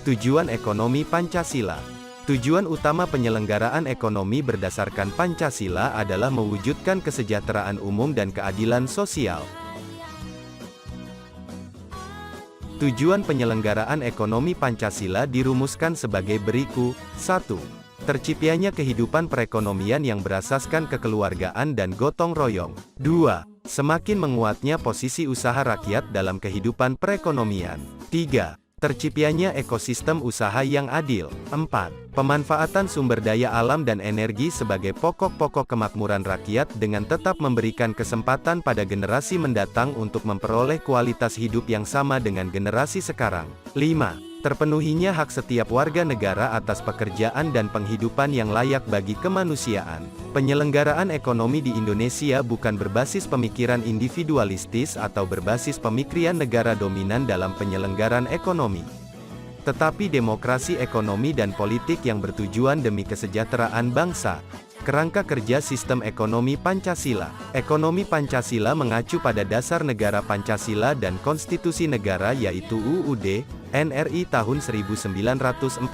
Tujuan ekonomi Pancasila. Tujuan utama penyelenggaraan ekonomi berdasarkan Pancasila adalah mewujudkan kesejahteraan umum dan keadilan sosial. Tujuan penyelenggaraan ekonomi Pancasila dirumuskan sebagai berikut. 1. Terciptanya kehidupan perekonomian yang berasaskan kekeluargaan dan gotong royong. 2. Semakin menguatnya posisi usaha rakyat dalam kehidupan perekonomian. 3. Terciptanya ekosistem usaha yang adil. 4. Pemanfaatan sumber daya alam dan energi sebagai pokok-pokok kemakmuran rakyat dengan tetap memberikan kesempatan pada generasi mendatang untuk memperoleh kualitas hidup yang sama dengan generasi sekarang. 5. Terpenuhinya hak setiap warga negara atas pekerjaan dan penghidupan yang layak bagi kemanusiaan. Penyelenggaraan ekonomi di Indonesia bukan berbasis pemikiran individualistis atau berbasis pemikiran negara dominan dalam penyelenggaraan ekonomi, tetapi demokrasi ekonomi dan politik yang bertujuan demi kesejahteraan bangsa. Kerangka kerja sistem ekonomi Pancasila. Ekonomi Pancasila mengacu pada dasar negara Pancasila dan konstitusi negara yaitu UUD, NRI tahun 1945.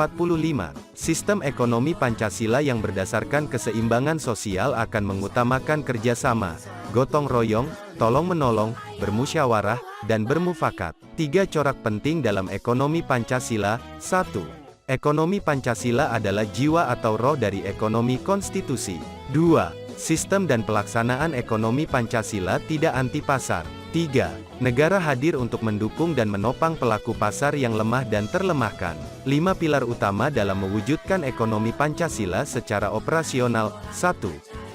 Sistem ekonomi Pancasila yang berdasarkan keseimbangan sosial akan mengutamakan kerjasama, gotong royong, tolong-menolong, bermusyawarah, dan bermufakat. 3 corak penting dalam ekonomi Pancasila. 1. Ekonomi Pancasila adalah jiwa atau roh dari ekonomi konstitusi. 2. Sistem dan pelaksanaan ekonomi Pancasila tidak anti pasar. 3. Negara hadir untuk mendukung dan menopang pelaku pasar yang lemah dan terlemahkan. 5 pilar utama dalam mewujudkan ekonomi Pancasila secara operasional. 1.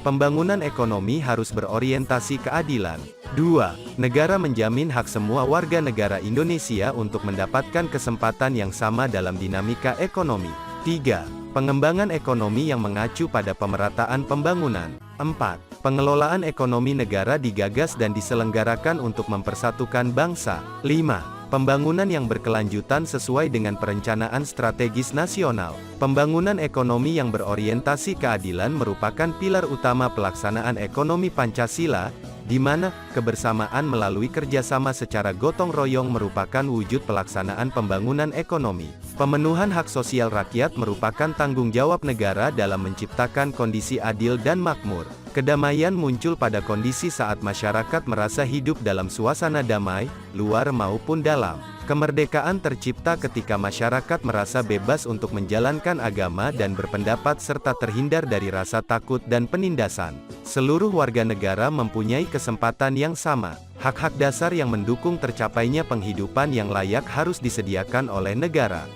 Pembangunan ekonomi harus berorientasi keadilan. 2. Negara menjamin hak semua warga negara Indonesia untuk mendapatkan kesempatan yang sama dalam dinamika ekonomi. 3. Pengembangan ekonomi yang mengacu pada pemerataan pembangunan. 4. Pengelolaan ekonomi negara digagas dan diselenggarakan untuk mempersatukan bangsa. 5. Pembangunan yang berkelanjutan sesuai dengan perencanaan strategis nasional. Pembangunan ekonomi yang berorientasi keadilan merupakan pilar utama pelaksanaan ekonomi Pancasila, di mana kebersamaan melalui kerjasama secara gotong royong merupakan wujud pelaksanaan pembangunan ekonomi. Pemenuhan hak sosial rakyat merupakan tanggung jawab negara dalam menciptakan kondisi adil dan makmur. Kedamaian muncul pada kondisi saat masyarakat merasa hidup dalam suasana damai, luar maupun dalam. Kemerdekaan tercipta ketika masyarakat merasa bebas untuk menjalankan agama dan berpendapat serta terhindar dari rasa takut dan penindasan. Seluruh warga negara mempunyai kesempatan yang sama. Hak-hak dasar yang mendukung tercapainya penghidupan yang layak harus disediakan oleh negara.